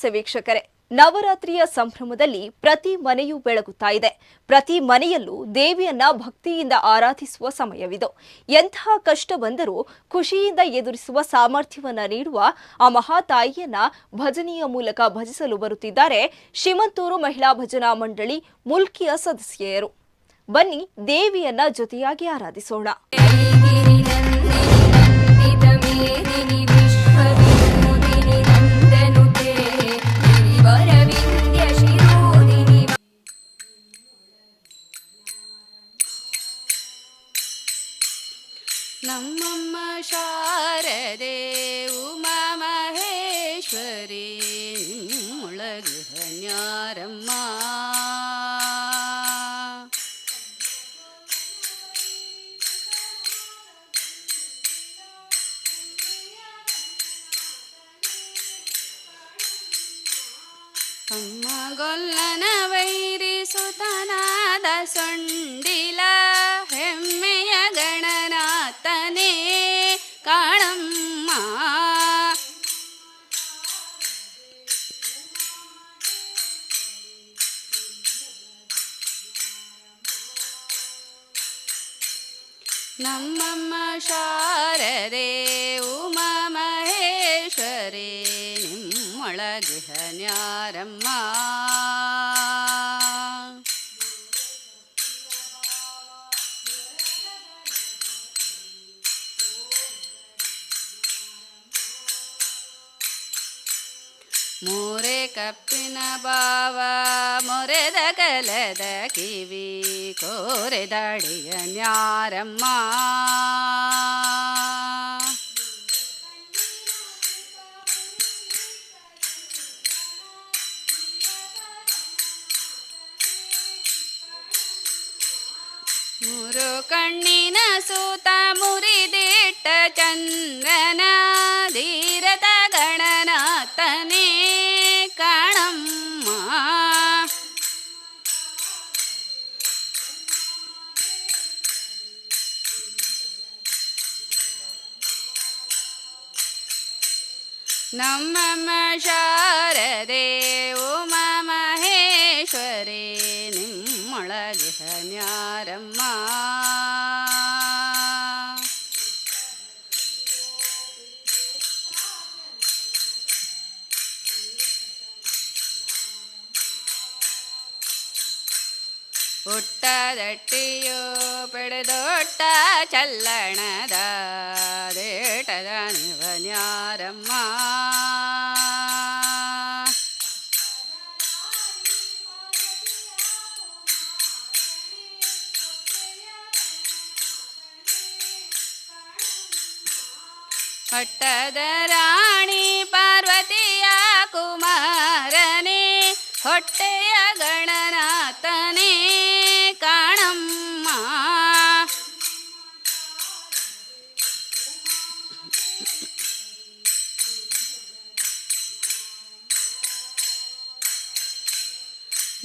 ನಮಸ್ತೆ ವೀಕ್ಷಕರೇ. ನವರಾತ್ರಿಯ ಸಂಭ್ರಮದಲ್ಲಿ ಪ್ರತಿ ಮನೆಯೂ ಬೆಳಗುತ್ತಾ ಇದೆ. ಪ್ರತಿ ಮನೆಯಲ್ಲೂ ದೇವಿಯನ್ನ ಭಕ್ತಿಯಿಂದ ಆರಾಧಿಸುವ ಸಮಯವಿದು. ಎಂತಹ ಕಷ್ಟ ಬಂದರೂ ಖುಷಿಯಿಂದ ಎದುರಿಸುವ ಸಾಮರ್ಥ್ಯವನ್ನ ನೀಡುವ ಆ ಮಹಾತಾಯಿಯನ್ನ ಭಜನೆಯ ಮೂಲಕ ಭಜಿಸಲು ಬರುತ್ತಿದ್ದಾರೆ ಶ್ರೀಮಂತೂರು ಮಹಿಳಾ ಭಜನಾ ಮಂಡಳಿ ಮುಲ್ಕಿಯ ಸದಸ್ಯರು. ಬನ್ನಿ ದೇವಿಯನ್ನ ಜೊತೆಯಾಗಿ ಆರಾಧಿಸೋಣ. ನಮ್ಮಮ್ಮ ಶಾರದೆ ಉಮಾ ಮಹೇಶ್ವರಿ ಮುಳಗನ್ಯಾರಮ್ಮ ಅಮ್ಮ ಗೊಲ್ಲನ ವೈರಿಸುತನಾದ ಸೊಂಡಿಲ ಹೆಮ್ಮೆಯ ಗಣನಾಥನೇ ಕಾಣಮ್ಮ. ನಮ್ಮಮ್ಮ ಶಾರದೆ ಉಮಾ ಮಹೇಶ್ವರಿ ನಿಮ್ಮೊಳಗಿಹನ್ಯಾರಮ್ಮ. ಮೂರೆ ಕಪ್ಪಿನ ಬಾವ ಮೊರೆದ ಕಲದ ಕಿವಿ ಕೋರೆದಾಡಿಯ ನ್ಯಾರಮ್ಮ. ಮೂರು ಕಣ್ಣಿನ ಸೂತ ಮುರಿದಿಟ್ಟ ಚಂದ್ರನ ಧೀರತ ಗಣನಾಥನೇ ಕಾಣಮ್ಮ. ನಮ್ಮಮ್ಮ ಶಾರದೆ ಉಮಾ ಮಹೇಶ್ವರಿ ನಿಮ್ಮೊಳಗಿಹನ್ಯಾರಮ್ಮ. ಹುಟ್ಟದಟ್ಟಿಯೋ ಪಡೆದೊಟ್ಟ ಚಲ್ಲಣದ ದೇಟದ ನಿವನ್ಯಾರಮ್ಮ. ಪಟ್ಟದ ರಾಣಿ ಪಾರ್ವತಿಯ ಕುಮಾರನೇ ಹೊಟ್ಟೆಯ ಗಣನಾಥನೇ ಕಾಣಮ್ಮ.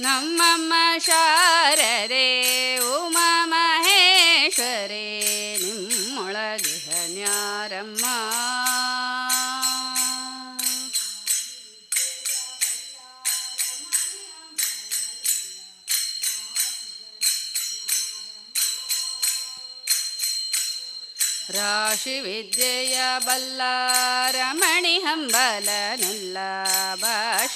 ನಮ್ಮಮ್ಮ ಶಾರದೆ ಉಮಾ ಮಹೇಶ್ವರಿ ನಿಮ್ಮೊಳಗಿಹನ್ಯಾರಮ್ಮ. ರಾಶಿ ವಿದ್ಯೆಯ ಬಲ್ಲ ರಮಣಿ ಹಂಬಲನುಲ್ಲ ಭಾಷೆಗನ್ಯಾರಮ್ಮ.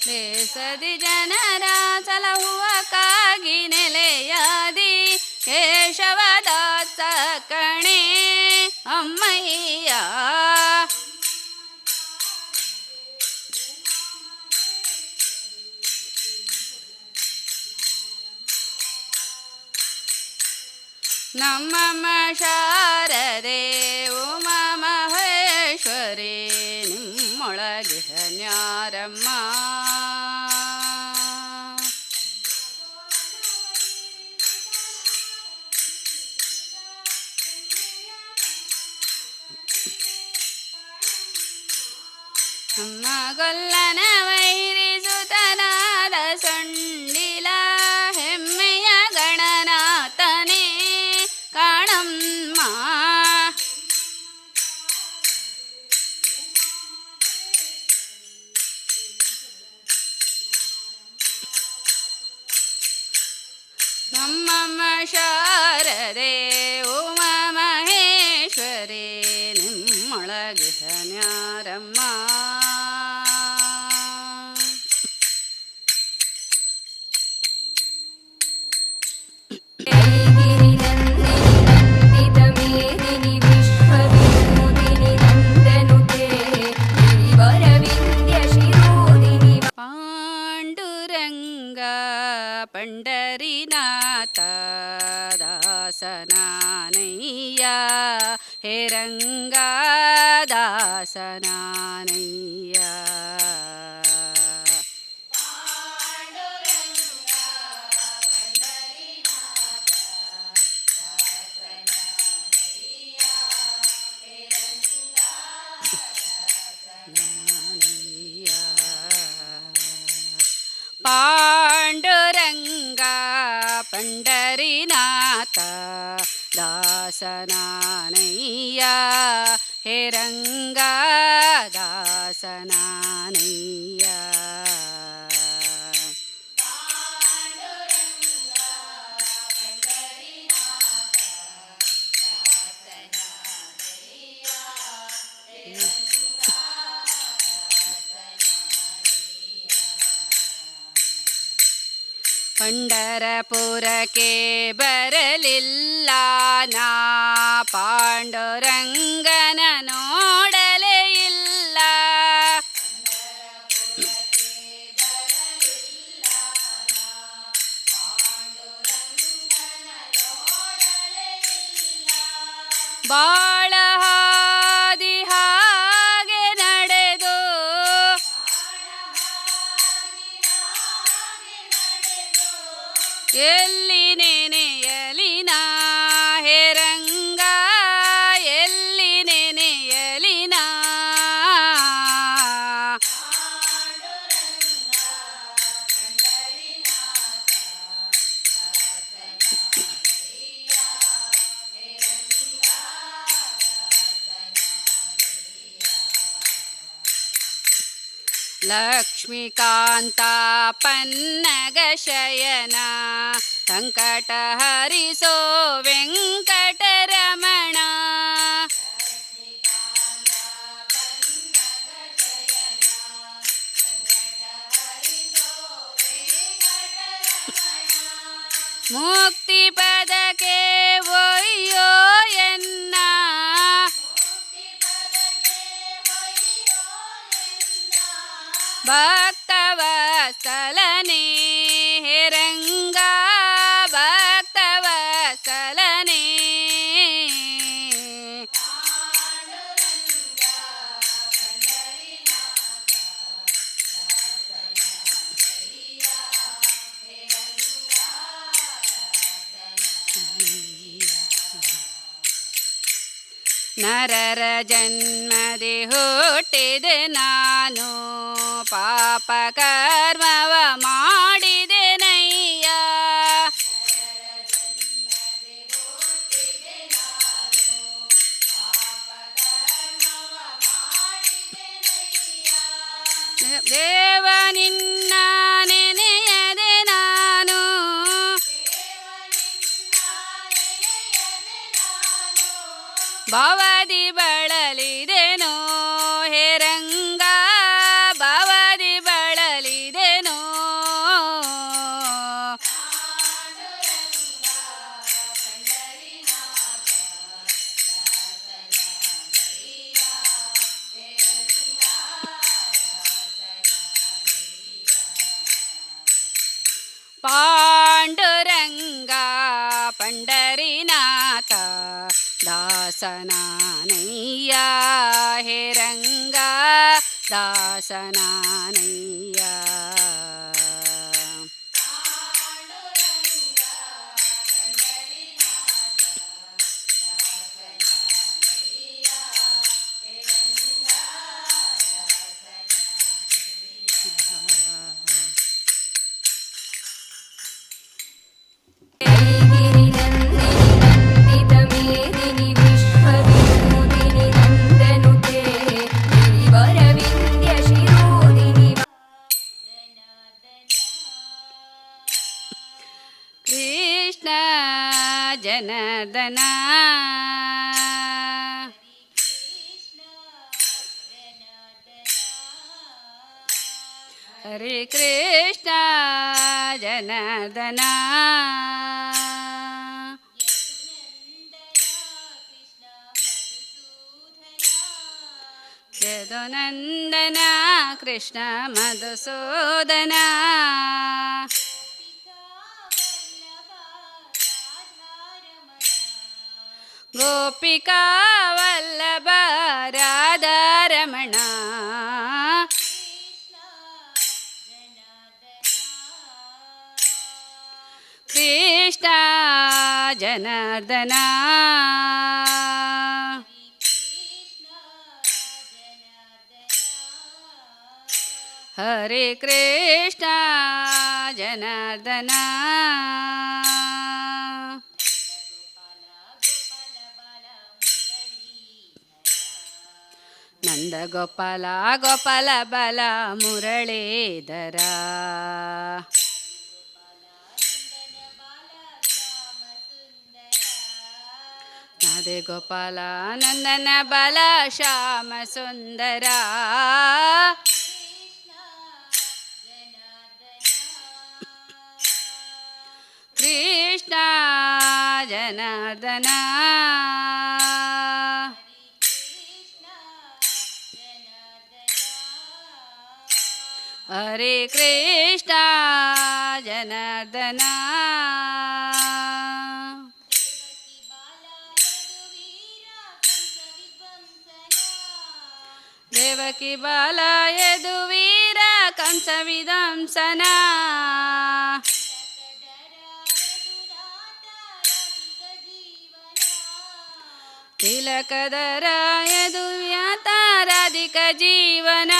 ದೇಶದಿ ಜನರ ಸಲಹುವ ಕಾಗಿ ನೆಲೆಯಾದಿ ಕೇಶವದಾಸ ಕಣೆ ಅಮ್ಮಯ್ಯ. ನಮ್ಮಮ್ಮ ಶಾರದೆ ಉಮಾ ಮಹೇಶ್ವರಿ ನಿಮ್ಮೊಳಗಿಹನ್ಯಾರಮ್ಮ. ನಮ್ಮ ಗೊಲ್ಲನ ವೈ ನಮ್ಮಮ್ಮ ಶಾರದೆ ಉಮಾ ಮಹೇಶ್ವರಿ ನಿಮ್ಮೊಳಗೆ ಶನ್ಯಾರಮ್ಮ गिरिनन्दिनी विश्वविभूतिनि नन्दनुते गिरिवरविन्द्यशिरोदिनि ಪಾಂಡುರಂಗ ಪಂಡರಿನಾಥ ದಾಸನಾನಯ್ಯ ಹೇ ರಂಗ ದಾಸನಾನಯ್ಯ ಪಾಂಡುರಂಗ ಪಂಡರಿನಾಥ ದಾಸನಾನಯ್ಯ ಹೇ ರಂಗ ದಾಸನಾನಯ್ಯ ಪಂಡರಪುರಕ್ಕೆ ಬರಲಿಲ್ಲ ನಾ ಪಾಂಡುರಂಗನ ನೋಡಲೇ ಇಲ್ಲ ಬಾಳ ಹಾದಿ ಹಾಗೆ ನಡೆದು ಎಲ್ಲಿ ನೆನೆಯಲಿನ ಹೇ ರಂಗ ಎಲ್ಲಿ ನೆನೆಯಲಿನ ಲಕ್ಷ್ಮೀಕಾಂತ ಪನ್ನಗ ಶಯನ ಸಂಕಟ ಹರಿಸೋ ವೆಂಕಟರಮಣ ಮುಕ್ತಿ ಪದಕ್ಕೆ ಒಯ್ಯೋ ಎನ್ನ ಭಕ್ತವತ್ಸಲನೇ ಹೇ ರಂಗ ಭಕ್ತವತ್ಸಲನೇ ನರರ ಜನ್ಮದಿ ಹುಟ್ಟಿದೆ ನಾನು ಪಾಪ ಕರ್ಮವ ಮಾಡಿದೆ ನಯ್ಯ ದೇವ ನಿನ್ನ ನೆನೆಯದೆ ನಾನು ಭವದಿ ಬಳಲಿದೆನೋ ಹೇ ರಂಗ ಭವದಿ ಬಳಲಿದೆನೋ ಪಾಂಡುರಂಗ ಪಂಡರಿನಾಥ ದಾಸನಾನಯ್ಯ ಹೇ ರಂಗ ದಾಸನಾನಯ್ಯ गिरिनन्दिनी विश्वविभूतिनि नन्दनुते गिरिवरविन्द्यशिरोदिनि ಜನಾರ್ದನ ಹರೇ ಕೃಷ್ಣ ಜನಾರ್ದನ ಯದುನಂದನ ಕೃಷ್ಣ ಮಧುಸೂದನ ಗೋಪಿಕಾ ವಲ್ಲಭ ರಾಧಾರಮಣ ಕೃಷ್ಣ ಜನಾರ್ದನ ಹರೇ ಕೃಷ್ಣ ಜನಾರ್ದನ ನಂದ ಗೋಪಾಲ ಗೋಪಾಲ ಬಲ ಮುರಳೀಧರ ನಾದೆ ಗೋಪಾಲ ನಂದನ ಬಲ ಶ್ಯಾಮ ಸುಂದರ ಕೃಷ್ಣ ಜನಾರ್ದನ ಹರೇ ಕೃಷ್ಣ ಜನಾರ್ದನ ದೇವಕಿ ಬಾಲ ಯದುವೀರ ಕಂಸ ವಿಧ್ವಂಸನ ತಿಲಕದರ ಯದುವ್ಯಾತ ರಾಧಿಕ ಜೀವನ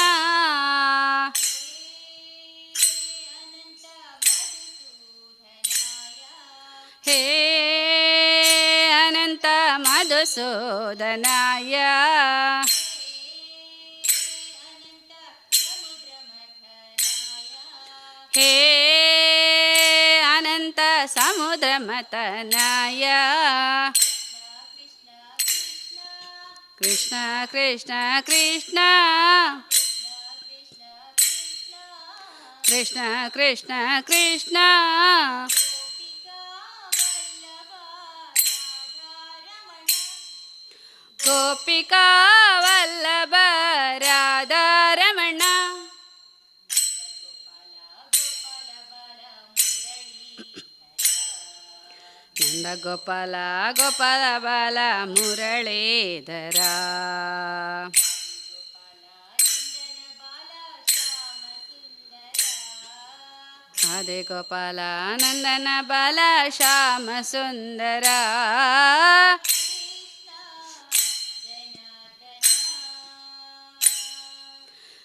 ಹೇ ಅನಂತ ಮಧುಸೂದನಾಯ ಹೇ ಅನಂತ ಸಮುದ್ರ ಮತನಾಯ ಕೃಷ್ಣ ಕೃಷ್ಣ ಕೃಷ್ಣ ಕೃಷ್ಣ ಕೃಷ್ಣ ಕೃಷ್ಣ ಗೋಪಿಕಾ ವಲ್ಲಭ ರಾಧಾರಮಣ ನಂದ ಗೋಪಾಲ ಗೋಪಾಲ ಬಾಲ ಮುರಳೀಧರ ಅದೇ ಗೋಪಾಲ ನಂದನ ಬಾಲ ಶ್ಯಾಮ ಸುಂದರ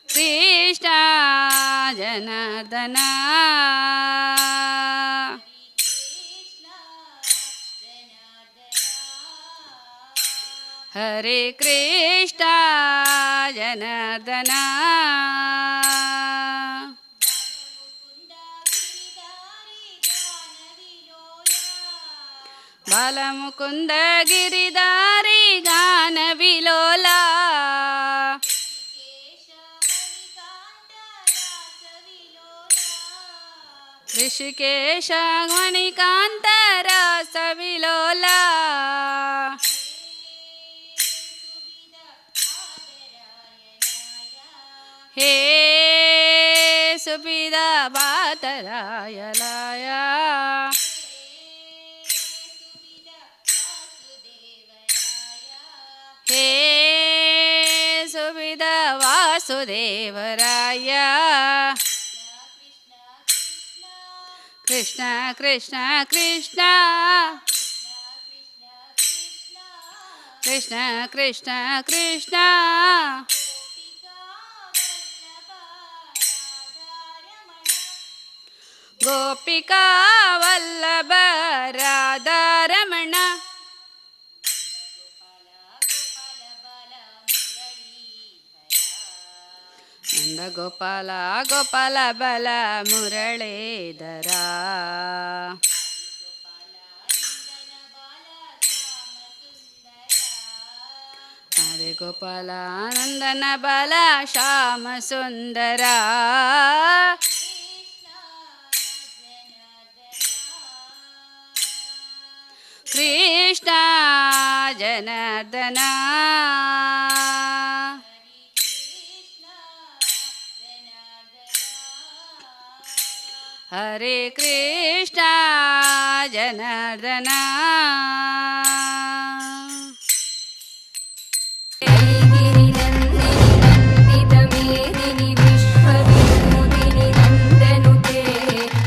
ಕೃಷ್ಣ ಜನಾರ್ದನ ಹರೇ ಕೃಷ್ಣ ಜನಾರ್ದನ ಬಾಲಮುಕುಂದ ಗಿರಿಧಾರಿ ಗಾನ ವಿಲೋಲ ಋಷಿಕೇಶ ಮಣಿಕಾಂತ ರಾಸ ವಿಲೋಲ ಹೇ ಸುಪಿದ ಬಾತರಾಯಲಾಯ ಹೇ ಸುಪಿದ ವಾಸುದೇವರಾಯ ಕೃಷ್ಣ ಕೃಷ್ಣ ಕೃಷ್ಣ ಕೃಷ್ಣ ಕೃಷ್ಣ ಕೃಷ್ಣ ಗೋಪಿಕಾ ವಲ್ಲಭ ರಾಧಾರಮಣ ನಂದ ಗೋಪಾಲ ಗೋಪಾಲ ಬಲ ಮುರಳೀಧರ ಗೋಪಾಲ ನಂದನ ಬಾಲ ಶ್ಯಾಮ ಸುಂದರ ಕೃಷ್ಣ ಜನಾರ್ದನ ಹರೇ ಕೃಷ್ಣ ಜನಾರ್ದನ गिरिनन्दिनि विश्वविनोदिनि नन्दनुते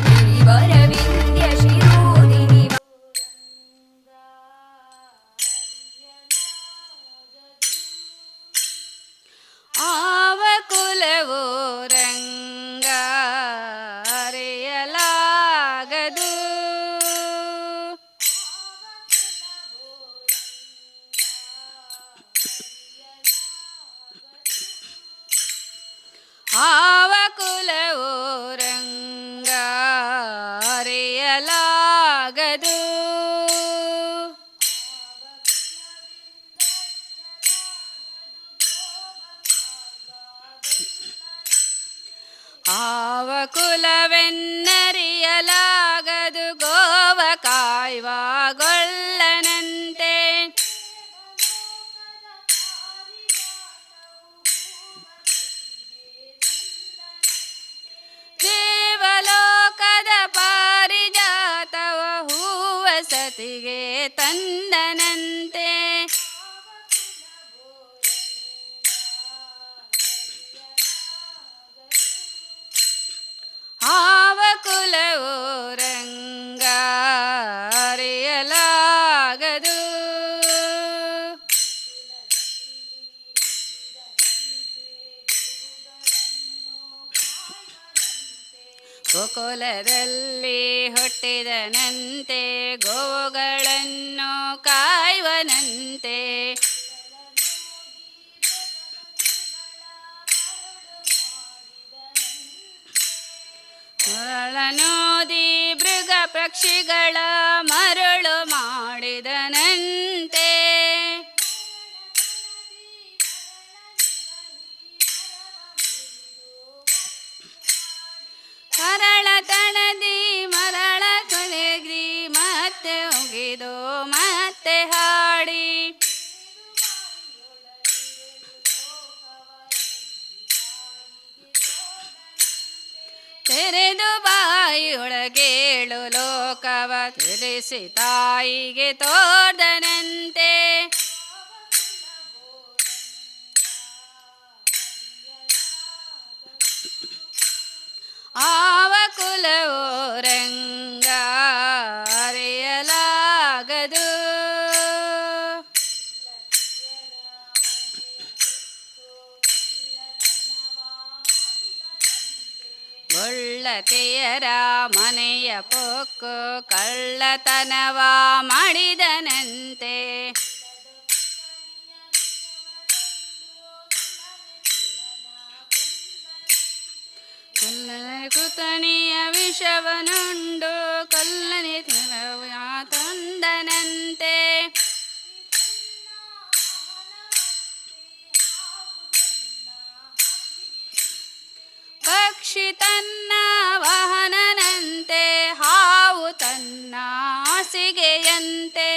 गिरिवरविन्द्यशिरोदिनि ಆವ ಕುಲವೋ ರಂಗ ಅರೆಯಲಾಗದು ಆವ ಕುಲವೋ ರಂಗ ಅರೆಯಲಾಗದು ಆವ ಕುಲವೆನ್ನರಿಯಲಾಗದು ಗೋವ ಕಾಯುವ ಗೊಲ್ಲನಂತೆ ದೇವಲೋಕದ ಪಾರಿಜಾತವ ಹೂವ ಸತಿಗೆ ತಂದನಂತೆ ಆವ ಕುಲವೋ ರಂಗ ಅರೆಯಲಾಗದು ಗೋಕುಲದಲ್ಲಿ ಹುಟ್ಟಿದನಂತೆ ಗೋವುಗಳನ್ನು ಕಾಯುವನಂತೆ ಮರಳನೋದಿ ಮೃಗ ಪಕ್ಷಿಗಳ ಮರಳು ಮಾಡಿದನಂತೆ ಕರಳ ತಣದಿ ಮರಳ ಕೊನೆಗ್ರಿ ಮತ್ತೆ ಒಗಿದು ಮತ್ತೆ ಹಾಡಿ ತೆರೆದು ಬಾಯಿಯೊಳಗೇಳು ಲೋಕವ ತಿಳಿಸಿ ತಾಯಿಗೆ ತೋರ್ದನಂತೆ ಆವ ಕುಲವೋ ರಂಗ ಅರೆಯಲಾಗದು ಒಳ್ಳತೆಯರ ಮನೆಯ ಪೊಕ್ಕು ಕಳ್ಳತನವ ಮಾಡಿದನಂತೆ ಕೃತಣಿಯ ವಿಷವನುಂಡು ಕಲ್ಲನೆ ತಂದನಂತೆ ಪಕ್ಷಿ ತನ್ನ ವಾಹನನಂತೆ ಹಾವು ತನ್ನ ಹಾಸಿಗೆಯಂತೆ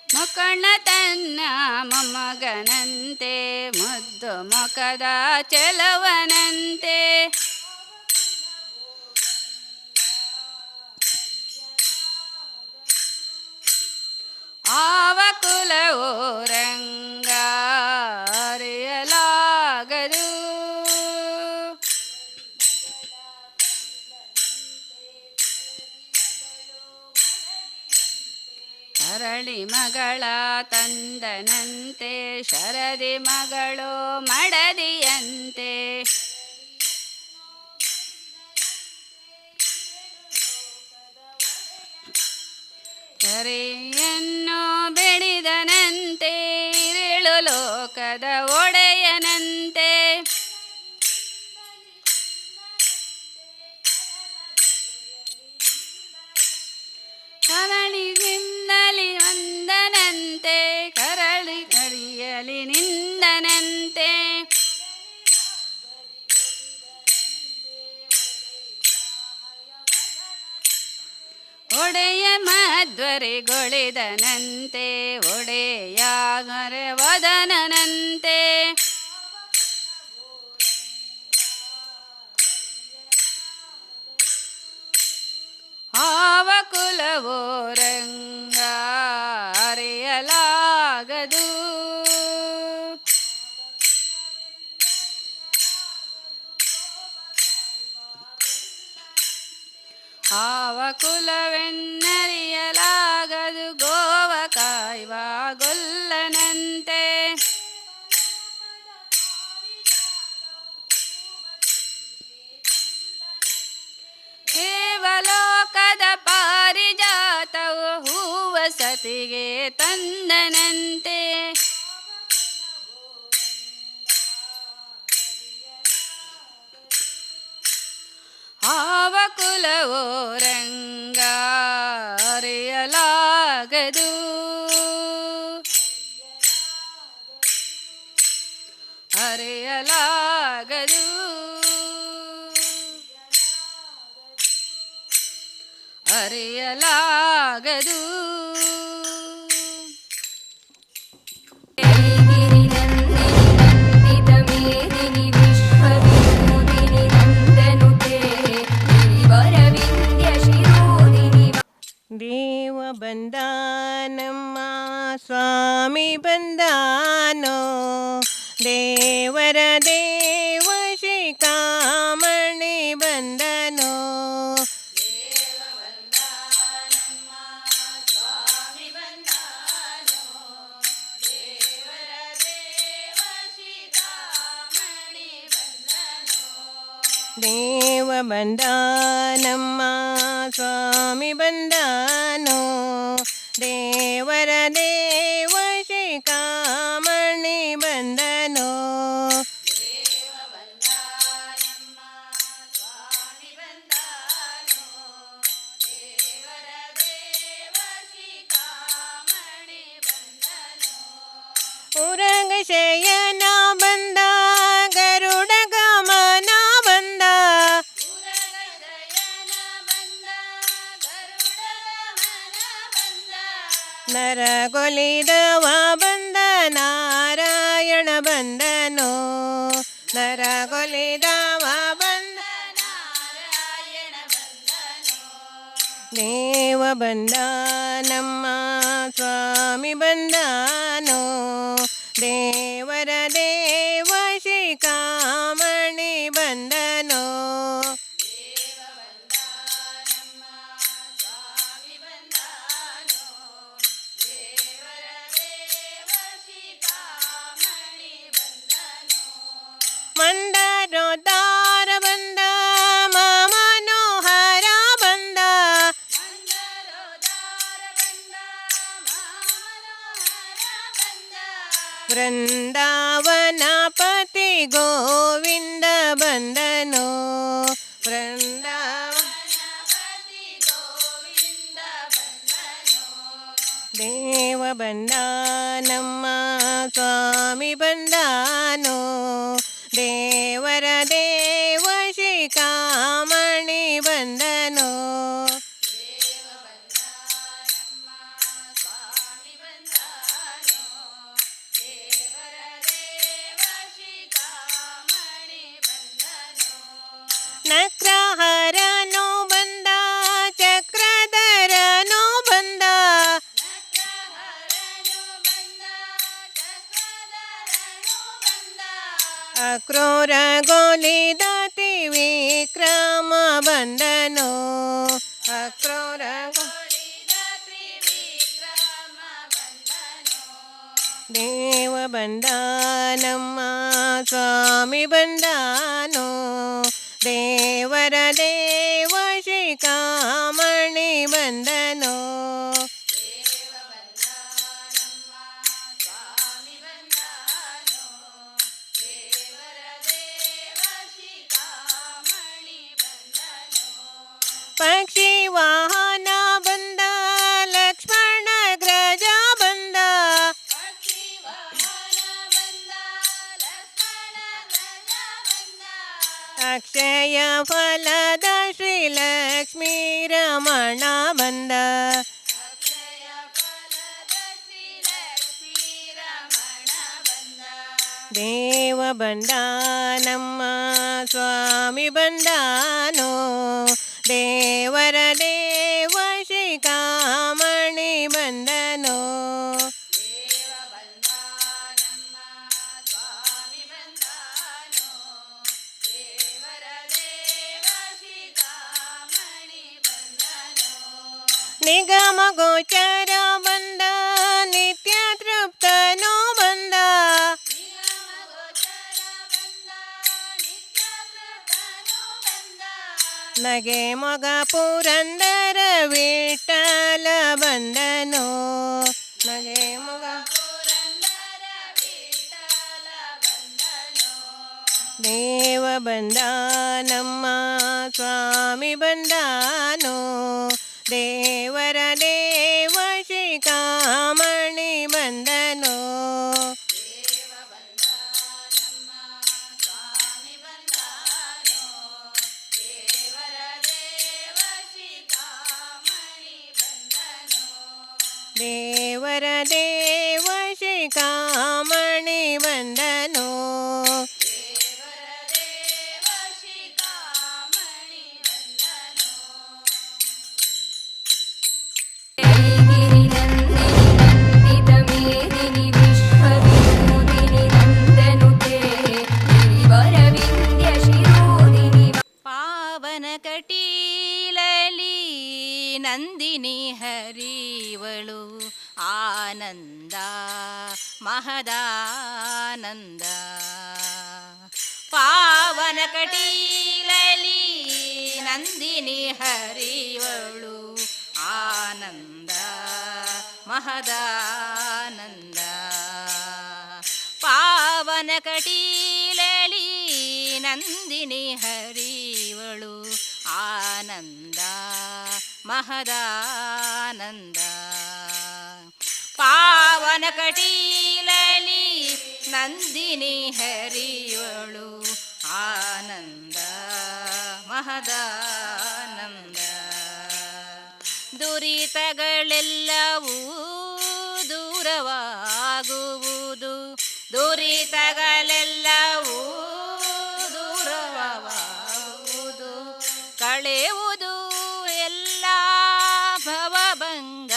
ಮೊಕಣ್ಣ ತನ್ನ ಮೊಮ್ಮಗನಂತೆ ಮುದ್ದು ಮೊಕದ ಚೆಲುವನಂತೆ ಆವ ಕುಲವೋ ರಂಗ ಅರೆಯಲಾಗದು ಅರಳಿ ಮಗಳ ತಂದನಂತೆ ಶರದಿ ಮಗಳು ಮಡದಿಯಂತೆ ಹರಿಯನ್ನು ಬೆಳೆದನಂತೆ ಇರಳು ಲೋಕದ ಒಡೆಯನಂತೆ ಒಡೆಯ ಮಧ್ವರೆಗೊಳಿದನಂತೆ ಒಡೆಯ ವದನನಂತೆ ಆವ ಕುಲವೋ ರಂಗ ಅರಿಯಲಾಗದು ಆವ ಕುಲವೆನ್ನರಿಯಲಾಗದು ಗೋವ ಕಾಯ್ವ ಗೊಲ್ಲನಂತೆ ದೇವಲೋಕದ ಪಾರಿಜಾತವು ಹೂವ ಸತಿಗೆ ತಂದನಂತೆ ಆವ ಕುಲವೋ ರಂಗ ಅರಿಯಲಾಗದು ಅರಿಯಲಾಗದು ಅರಿಯಲಾಗದು गिरिनन्दिनि विश्वविनोदिनि नन्दनुते गिरिवरविन्द्यशिरोदिनि ದೇವ ಬಂದಾನಮ್ಮ ಸ್ವಾಮಿ ಬಂದಾನೋ ದೇವರ ದೇವ ಶಿಖಾಮಣಿ ಬಂದನೋ ದೇವ ಬಂದಾನಮ್ಮ ಸ್ವಾಮಿ ಬಂದಾನೋ ದೇವರ ದೇವ ಶಿಖಾಮಣಿ ಬಂದನೋ ಉರಗ ಶಯನ ಬಂದ ಗರುಡ ಗಮನ ಬಂದ ನರಗೊಲಿದವ ಬಂದ ನಾರಾಯಣ ಬಂದನೋ ನರಗೊಲಿದವ ಬಂದ ದೇವ ಬಂದಾನಮ್ಮ ಸ್ವಾಮಿ ಬಂದಾನೋ ದೇವರ ದೇವ ಶಿಖಾಮಣಿ ಬಂದನೋ ಮಂದರೋದಾರ ಬಂದ ಮನೋಹರ ಬಂದ ವೃಂದಾವನ ಪತಿ ಗೋವಿಂದ ಬಂದನೋ ದೇವ ಬಂದಾನಮ್ಮ ಸ್ವಾಮಿ ಬಂದಾನೋ ದೇವರ ದೇವ ಶಿಖಾಮಣಿ ಬಂದನೋ ನಕ್ರಹರನೋ ಬಂದ ಚಕ್ರಧರನೋ ಬಂದ ಅಕ್ರೂರ ಗೋಲಿದ ತ್ರಿವಿಕ್ರಮ ಬಂದನೋ ಅಕ್ರೂರ ದೇವ ಬಂದಾನಮ್ಮ ಸ್ವಾಮಿ ಬಂದಾನೋ ದೇವರ ದೇವ ಶಿಖಾಮಣಿ ಬಂದನೋ ಪಕ್ಷಿ ವಾಹನ ಬಂದ ಲಕ್ಷ್ಮಣ ಗ್ರಜ ಬಂದ ಅಕ್ಷಯ ಫಲದ ಶ್ರೀಲಕ್ಷ್ಮೀ ರಮಣ ಬಂದ ದೇವ ಬಂದ ನಮ್ಮ ಸ್ವಾಮಿ ಬಂದಾನೋ ದೇವರ ದೇವ ಶಿಖಾಮಣಿ ಬಂದನೋ ನಿಗಮ ಗೋಚರ ಬಂದ ನಿತ್ಯ ತೃಪ್ತನೋ ಬಂದ ನಗೆ ಮಗ ಪುರಂದರ ವಿಠಲ ಬಂದನೋ ನಗೆ ಮಗ ದೇವ ಬಂದ ನಮ್ಮ ಸ್ವಾಮಿ ಬಂದಾನೋ ದೇವರ ದೇವ ಶಿಖಾಮಣಿ ಬಂದನೋ ದೇವರ ದೇವ ಶಿಖಾಮಣಿ ಬಂದನೋ नन्दितमेदिनि विश्वविनोदिनि नन्दनुते गिरिवरविन्द्यशिरोदिनि ಪಾವನ ಕಟೀಲಲಿ ನಂದಿನಿ ಹರಿವಳು ಆನಂದ ಮಹದಾನಂದ ಪಾವನ ಕಟೀಲಲಿ ನಂದಿನಿ ಹರಿವಳು ಆನಂದ ಮಹದಾನಂದ ಪಾವನ ಕಟೀಲಲಿ ನಂದಿನಿ ಹರಿವಳು ಆನಂದ ಮಹದಾನಂದ ಪಾವನ ಕಟೀಲಲಿ ನಂದಿನಿ ಹರಿವಳು ಆನಂದ ಮಹದಾನಂದ ದುರಿತಗಳೆಲ್ಲವೂ ದೂರವಾಗುವುದು ದುರಿತಗಳೆಲ್ಲವೂ ದೂರವಾಗುವುದು ಕಳೆಯುವುದು ಎಲ್ಲ ಭವಭಂಗ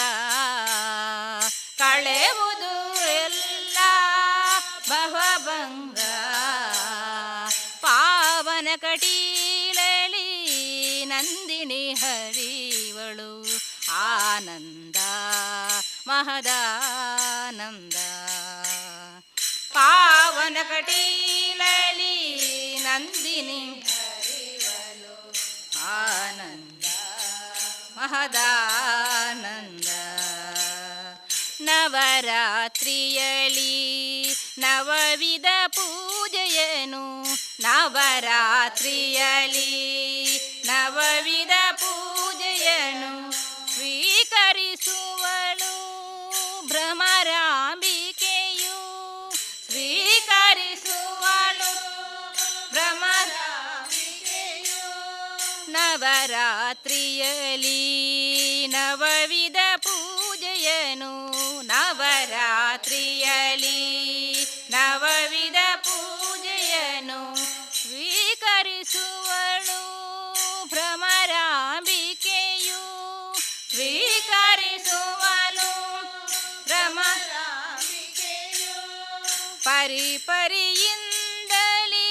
ಕಳೆಯುವುದು ಎಲ್ಲ ಭವಭಂಗ ಪಾವನ ಕಟೀಲಲಿ ನಂದಿನಿ ಹರಿವಳು ಆನಂದ ಮಹದಾನಂದ ಪಾವನ ಕಟೀಲಲಿ ನಂದಿನಿ ಹರಿವಳು ಆನಂದ ಮಹದಾನಂದ ನವರಾತ್ರಿಯಲಿ ನವವಿಧ ಪೂಜೆಯನು ನವರಾತ್ರಿಯಲಿ ನವವಿಧ ಪೂಜೆಯನು ಸ್ವೀಕರಿಸುವಳು ಭ್ರಮರಾಂಬಿಕೆಯು ಸ್ವೀಕರಿಸುವಳು ಭ್ರಮರಾಂಬಿಕೆಯು ನವರಾತ್ರಿಯಲಿ ನವವಿಧ ಪೂಜೆಯನು ನವರಾತ್ರಿಯಲಿ ನವವಿಧ ಪೂಜೆಯನು ಸ್ವೀಕರಿಸುವಳು ಭ್ರಮರಾಂಬಿಕೆಯು ಸ್ವೀಕರಿಸುವಳು ಭ್ರಮರಾಂಬಿಕೆಯು ಪರಿಪರಿಯಿಂದಲಿ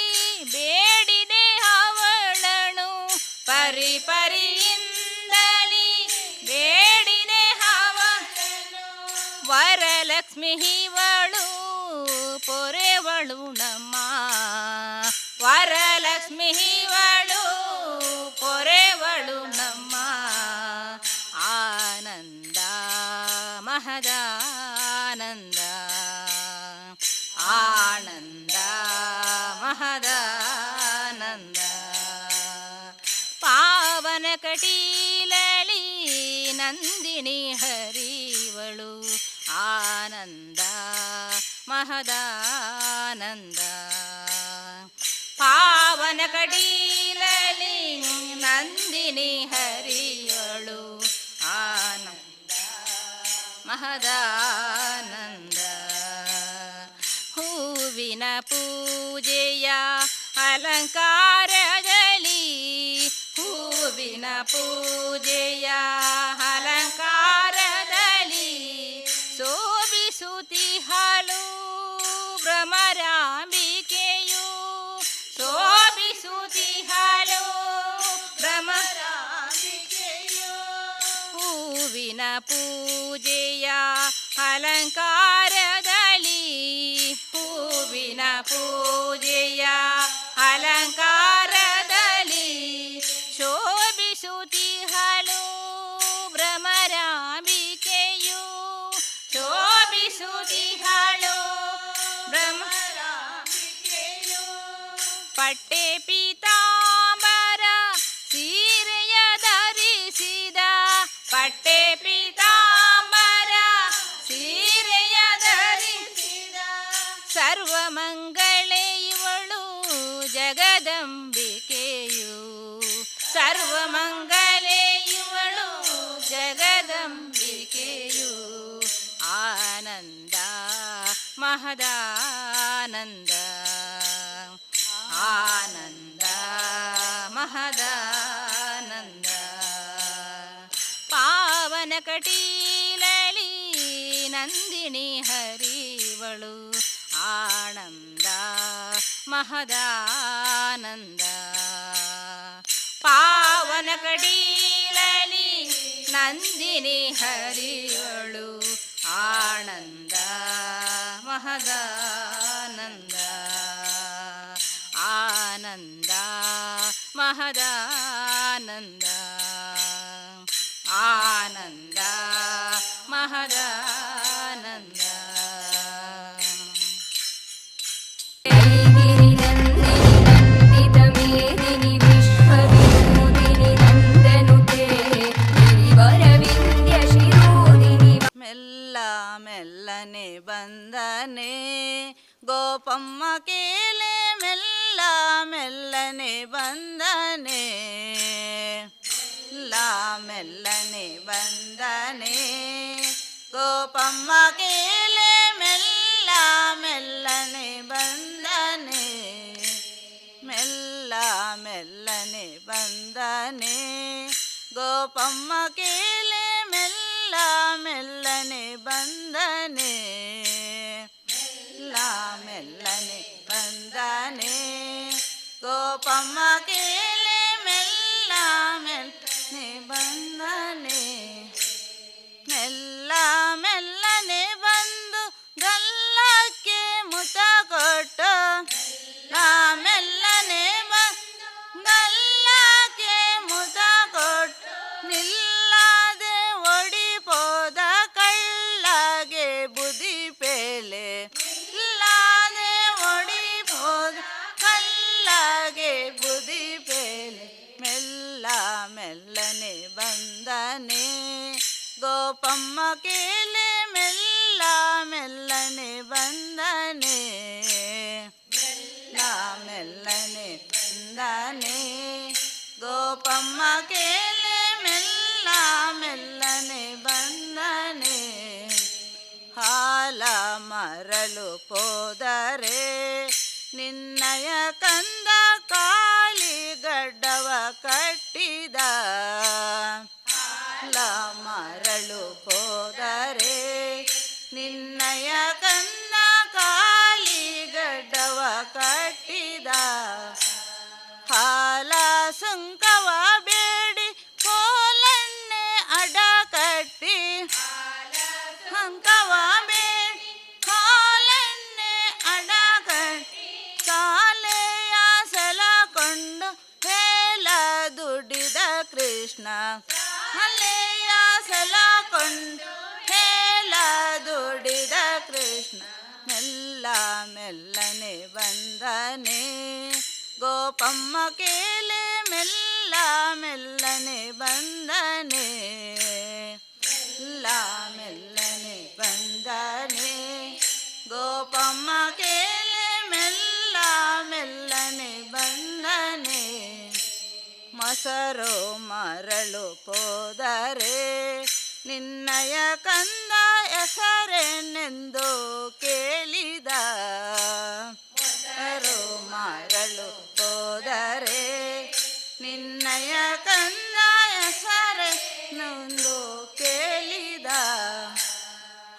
ಬೇಡಿದೆ ಅವಳನು ಪರಿಪರಿಯಿಂದಲಿ ಬೇಡಿದೆ ಅವಳನು ವರಲಕ್ಷ್ಮಿ ಇವಳು ಪೊರೆವಳು ನಮ್ಮ ವರಲಕ್ಷ್ಮಿ ಇವಳು ಪೊರೆವಳು ನಮ್ಮ ಆನಂದ ಮಹದಾನಂದ ಆನಂದ ಮಹದಾನಂದ ಪಾವನ ಕಟೀಲಲಿ ನಂದಿನಿ ಹರಿವಳು ಆನಂದ ಮಹದಾನಂದ ಪಾವನ ಕಟೀಲ ಮಹದಾನಂದ ಹೂವಿನ ಪೂಜೆಯ ಅಲಂಕಾರದಲ್ಲಿ ಹೂವಿನ ಪೂಜೆಯ ಅಲಂಕಾರದಲ್ಲಿ ಶೋಭಿಸುತ್ತಿಹಳು ಭ್ರಮರಾಂಬಿಕೆಯು ಶೋಭಿಸುತ್ತಿಹಳು ಭ್ರಮರಾಂಬಿಕೆಯು ಹೂವಿನ ಪೂಜೆಯ ಅಲಂಕಾರದಲ್ಲಿ ಹೂವಿನ ಪೂಜೆಯ ಅಲಂಕಾರದಲ್ಲಿ ಶೋಭಿಸುತ್ತಿಹಳು ಭ್ರಮರಾಂಬಿಕೆಯು ಶೋಭಿಸುತ್ತಿಹಳು ಭ್ರಮರಾಂಬಿಕೆಯು ಪಟ್ಟೆ ಪೀತಾಂಬರ ಸೀರೆಯ ಧರಿಸಿದ ಪಟ್ಟೆ ಪೀತಾಂಬರ ಸೀರೆಯ ಧರಿಸಿದ ಸರ್ವಮಂಗಳೆ ಇವಳು ಜಗದಂಬಿಕೆಯು ಸರ್ವಮಂಗಲೆ ಇವಳು ಜಗದಂಬಿಕೆಯು ಆನಂದ ಮಹದಾನಂದ ಆನಂದ ಮಹದಾನಂದ ಪಾವನ ಕಟೀಲಳಿ ನಂದಿನಿ ಹರಿವಳು ಆನಂದ ಮಹದಾನಂದ ಪಾವನ ಕಟೀಲಳಿ ನಂದಿನಿ ಹರಿವಳು ಆನಂದ ಮಹದಾನಂದ ಆನಂದ ಮಹದಾನಂದ ಆನಂದ ಮಹದಾನಂದ गिरिनन्दिनि विश्वविनोदिनि नन्दनुते गिरिवरविन्द्यशिरोदिनि ಮೆಲ್ಲ ಮೆಲ್ಲನೆ ಬಂದನೆ ಗೋಪಮ್ಮ ಕೇಲೆ ಮೆಲ್ಲ ಮೆಲ್ಲನೆ ಬಂದನೆ ಮೆಲ್ಲ ಮೆಲ್ಲನೆ ಬಂದನೆ ಗೋಪಮ್ಮ ಕೇಲೆ ಮೆಲ್ಲ ಮೆಲ್ಲನೆ ಬಂದನೆ ಮೆಲ್ಲ ಮೆಲ್ಲನೆ ಬಂದನೆ ಗೋಪಮ್ಮ ಕೇಲೆ ಮೆಲ್ಲ ಮೆಲ್ಲನೆ ಬಂದನೆ ಮೆಲ್ಲ ಮೆಲ್ಲನೆ ಬಂದನೆ ಗೋಪಮ್ಮ ಕೇಲೆ ಮೆಲ್ಲ ಮೆಲ್ಲನೆ ಬಂದನೆ ಮೆಲ್ಲ ಮೆಲ್ಲನೆ ಬಂದು ಗಲ್ಲಕ್ಕೆ ಮುತ ಕೊಟ್ಟು ಮೆಲ್ಲನೆ ಬಂದು ಗಲ್ಲಕ್ಕೆ ಮುತ ಕೊಟ್ಟು ನಿಲ್ಲದೆ ಒಡಿಪೋದ ಕಳ್ಳಗೆ ಬುದಿ ಪೇಲೆ ಇಲ್ಲದೆ ಒಡಿಪೋದ ಕಳ್ಳಗೆ ಬುದಿ ಪೇಲೆ ಮೆಲ್ಲ ಮೆಲ್ಲನೆ ಬಂದನೆ ಗೋಪಮ್ಮ ಕೇಲೆ ಮೆಲ್ಲ ಮೆಲ್ಲನೆ ಬಂದನೆ ಮೆಲ್ಲ ಮೆಲ್ಲನೆ ಬಂದನೆ ಗೋಪಮ್ಮ ಕೇಲೆ ಮೆಲ್ಲ ಮೆಲ್ಲನೆ ಬಂದನೆ ಹಾಲ ಮರಳು ಪೋದರೆ ನಿನ್ನಯ ಕಂದ ಕಾಲಿ ಗಡ್ಡವ ಕಟ್ಟಿದ ಹಾಲ ಮರಳು ಪೋದರೆ ನಿನ್ನಯ ಕಂದ ಕಾಲಿ ಗಡ್ಡವ ಕಟ್ಟಿದ ಹಾಲ ಸುಂಕವ ಬೇಡಿ ಕೋಲಣ್ಣೆ ಅಡ ಕಟ್ಟಿ ಸುಂಕವ ಬೇಡಿ ಕೋಲಣ್ಣೆ ಅಡ ಕಟ್ಟಿ ಕಾಲೆಯ ಸಲಕೊಂಡು ಹೇಳ ದುಡಿದ ಕೃಷ್ಣ ಅಲೆಯ ಸಲಕೊಂಡು ಹೇಳ ದುಡಿದ ಕೃಷ್ಣ ಮೆಲ್ಲ ಮೆಲ್ಲನೆ ಬಂದನೆ ಗೋಪಮ್ಮ ಕೇಲೆ ಮೆಲ್ಲ ಮೆಲ್ಲನೆ ಬಂದನೆ ಮೆಲ್ಲ ಮೆಲ್ಲನೆ ಬಂದನೆ ಗೋಪಮ್ಮ ಕೇಲೆ ಮೆಲ್ಲ ಮೆಲ್ಲನೆ ಬಂದನೆ ಮೊಸರು ಮರಳು ಪೋದರೆ ನಿನ್ನಯ ಕಂದ ಹೆಸರೇನೆಂದು ಕೇಳಿದ ಮರಳು ಹೋದರೆ ನಿನ್ನಯ ಕಂದ ಹೆಸರೇನೆಂದು ಕೇಳಿದ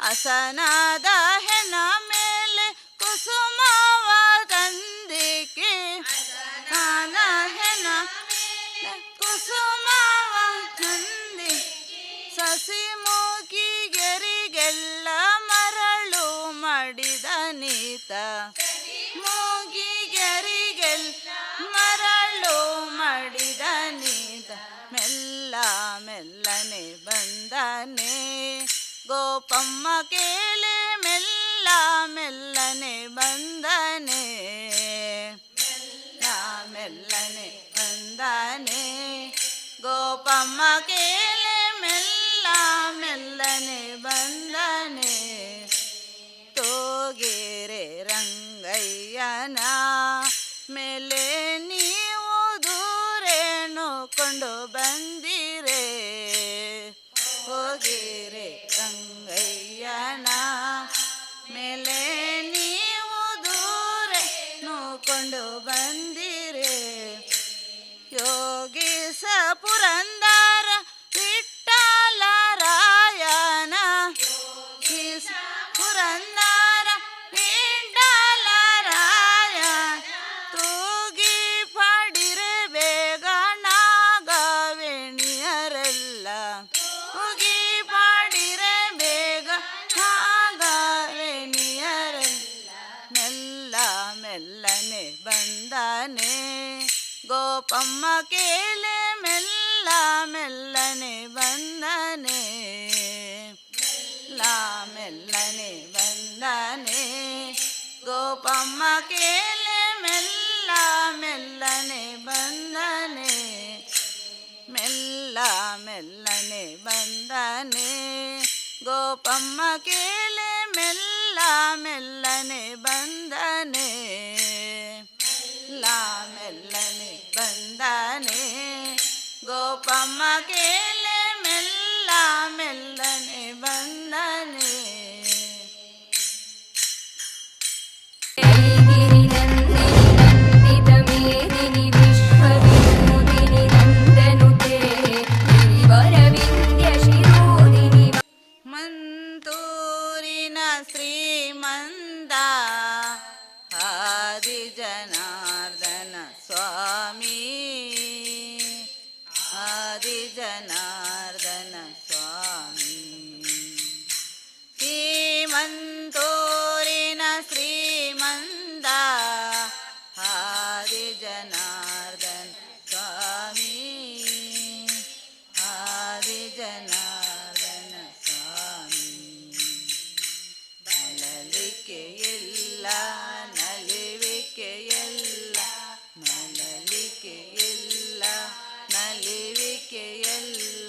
ಹಸನಾದ ಹೆಣ ಮೇಲೆ ಕುಸುಮವ ತಂದಿಕೆ ಹಸನಾದ ಹೆಣ ಕುಸುಮವ ತಂದಿ ಸಸಿ ಮೂಗಿಗೆರಿಗೆಲ್ಲ ಮರಳು ಮಾಡಿದ ನೀತ ಮೂಗಿಗೆರಿಗೆಲ್ಲ ಮರಳು ಮಾಡಿದ ನೀತ ಮೆಲ್ಲ ಮೆಲ್ಲನೆ ಬಂದನೆ ಗೋಪಮ್ಮ ಕೇಳಿ ಮೆಲ್ಲ ಮೆಲ್ಲನೆ ಬಂದನೆ ಮೆಲ್ಲ ಮೆಲ್ಲನೆ ಬಂದನೆ ಗೋಪಮ್ಮ ಕೇಳಿ ಮೆಲ್ಲ ಮೆಲ್ಲನೆ ಬಂದನೆ ತೋಗೆರೆ ರಂಗಯ್ಯನ ಮೇಲೆ ನೀವು ದೂರೇನು ಕೊಂಡು ಬಂದಿರೆ ಹೋಗಿರೆ ರಂಗಯ್ಯನ ಮೇಲೆ ನೀವು ದೂರೇನು ಕೊಂಡು ಬಂದಿರೆ ಯೋಗೀಸ ಪುರಂದರ ವಿಠ್ಠಲರಾಯನ ಯೋಗೀಸ ಪುರಂದರ ವಿಠ್ಠಲರಾಯ ತೂಗಿ ಪಾಡಿರೆ ಬೇಗ ನಾಗವೇಣಿಯರೆಲ್ಲ ತೂಗಿ ಪಾಡಿರೆ ಬೇಗ ನಾಗವೇಣಿಯರೆಲ್ಲ ಮೆಲ್ಲ ಮೆಲ್ಲನೆ ಬಂದನೆ ಗೋಪಮ್ಮ ಕೇಳೆ ಮೆಲ್ಲ ಮೆಲ್ಲನೆ ಬಂದನೆ ಮೆಲ್ಲ ಮೆಲ್ಲನೆ ಬಂದನೆ ಗೋಪಮ್ಮ ಕೇಳೆ ಮೆಲ್ಲ ಮೆಲ್ಲನೆ ಬಂದನೆ ಮೆಲ್ಲ ಮೆಲ್ಲನೆ ಬಂದನೆ ಗೋಪಮ್ಮ ಕೇಳೆ ಮೆಲ್ಲ ಮೆಲ್ಲನೆ ಬಂದನೆ ಮೆಲ್ಲನೆ ಬಂದನೆ ಗೋಪಮ್ಮ ಕೇಳೆ ಮೆಲ್ಲ ಮೆಲ್ಲನೆ ಬಂದನೆ गिरिनन्दिनि नन्दितमेदिनि विश्वविनोदिनि नन्दनुते गिरिवरविन्द्यशिरोदिनि ಮಂತೂರಿನ ಶ್ರೀಮಂತ ಆದಿಜನಾರ್ದನ ಸ್ವಾಮಿ ಆದಿಜನಾರ್ದನ ಸ್ವಾಮಿ ಶ್ರೀಮಂತೂರಿನ ಶ್ರೀಮಂತ ಆದಿಜನಾರ್ದನ ಸ್ವಾಮಿ ಆದಿಜನಾರ್ದನ ಸ್ವಾಮಿ ನಲಿಕೆಯಿಲ್ಲ ನಲಿವಿಕೆಯಿಲ್ಲ ನಲಿವಿಕೆಯಿಲ್ಲ ನಲಿವಿಕೆಯಿಲ್ಲ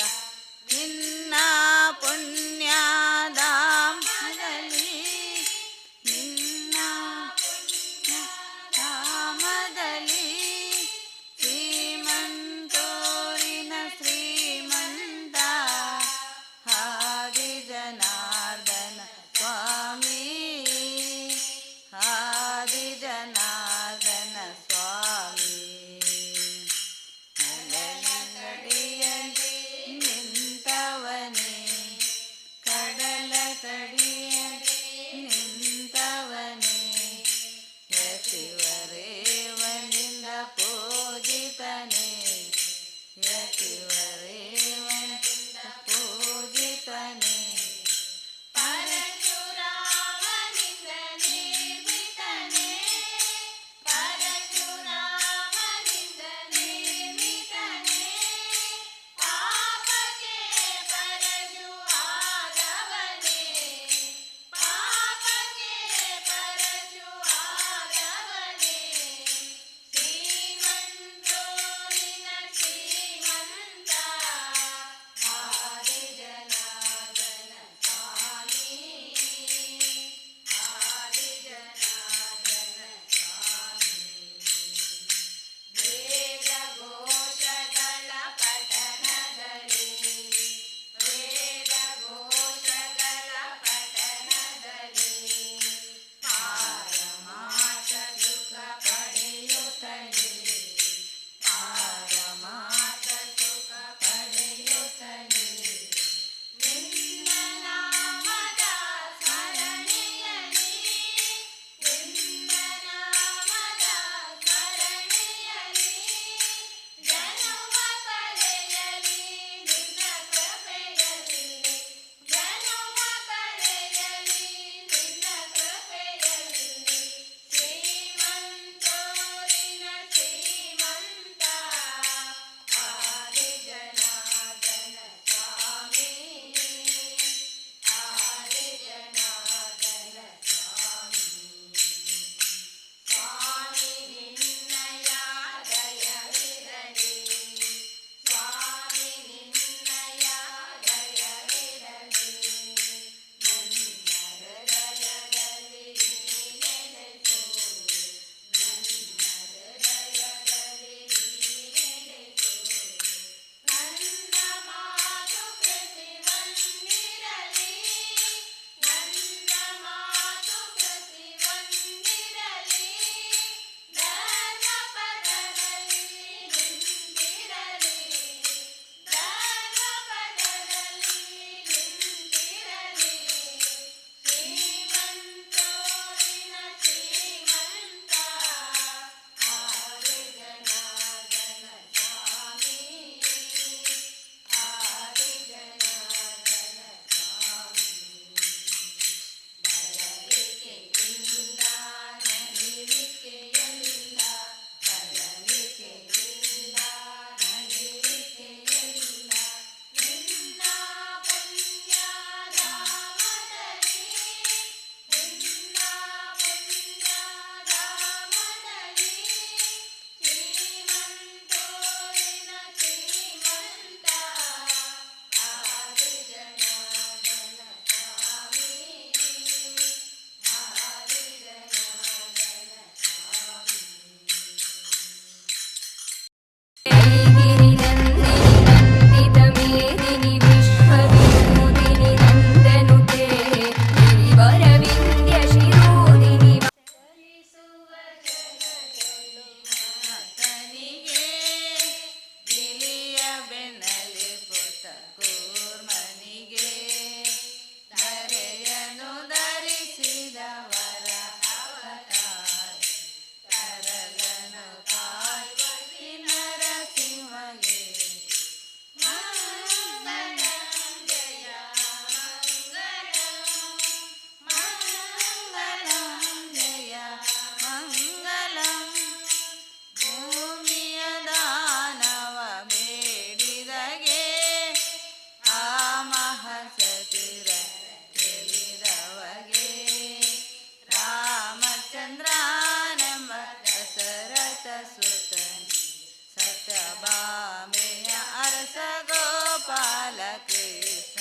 ಗೋಪಾಲ ಕೃಷ್ಣ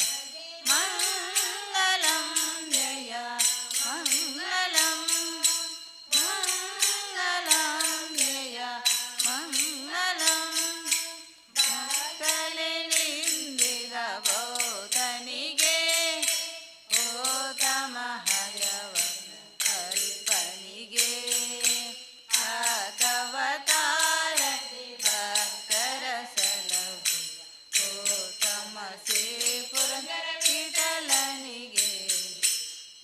ಮಂಗಲಂ ಜಯ ಮಂಗಲಂ ಮಂಗಲಂ ಜಯ ಮಂಗಲಂ ಭಕ್ತಲೆ ನಿಂದಿದ ಬೋಧನಿಗೆ ಹೋತಮ ಹಯವ ಕಲ್ಪನಿಗೆ ಆಗವತಾರ ಭಕ್ತರ ಸಲಹು ಹೋತಮ ಸೇಪುರ ಕಿಟಲನಿಗೆ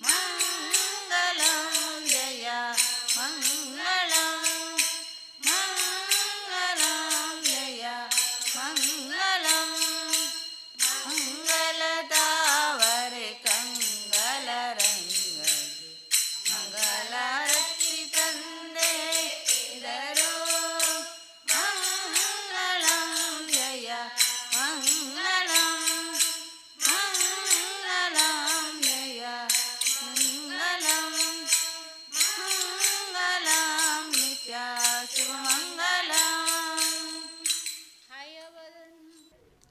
ಮಂಗಲಂ ಜಯ ಮಂಗಲಂ ಮಂಗಲಂ ಜಯ ಮಂಗಲಂ ಮಂಗಲದಾವರೆ ಕಂಗಲ ರಂಗಲಿ ಮಂಗಲಾರತಿ ತಂದೆ ಇದರು ಮಂಗಲಂ ಜಯ ಮಂಗಲಂ ಮಂಗಲಂ ಜಯ ಮಂಗಲಂ ಮಂಗಲಂ ನಿತ್ಯ ಶುಭಮಂಗಲಂ.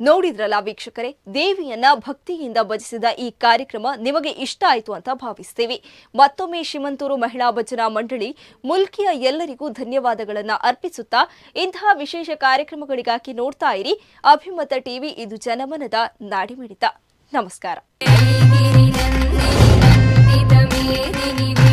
ನೋಡಿದ್ರಲ್ಲ ವೀಕ್ಷಕರೇ, ದೇವಿಯನ್ನ ಭಕ್ತಿಯಿಂದ ಭಜಿಸಿದ ಈ ಕಾರ್ಯಕ್ರಮ ನಿಮಗೆ ಇಷ್ಟ ಆಯಿತು ಅಂತ ಭಾವಿಸ್ತೀವಿ. ಮತ್ತೊಮ್ಮೆ ಶ್ರೀಮಂತೂರು ಮಹಿಳಾ ಭಜನಾ ಮಂಡಳಿ ಮುಲ್ಕಿಯ ಎಲ್ಲರಿಗೂ ಧನ್ಯವಾದಗಳನ್ನ ಅರ್ಪಿಸುತ್ತಾ ಇಂತಹ ವಿಶೇಷ ಕಾರ್ಯಕ್ರಮಗಳಿಗಾಗಿ ನೋಡ್ತಾ ಇರಿ ಅಭಿಮತ ಟಿವಿ. ಇದು ಜನಮನದ ನಾಡಿಮಿಡಿತ. ನಮಸ್ಕಾರ. गिरिनन्दिनि नन्दितमेदिनि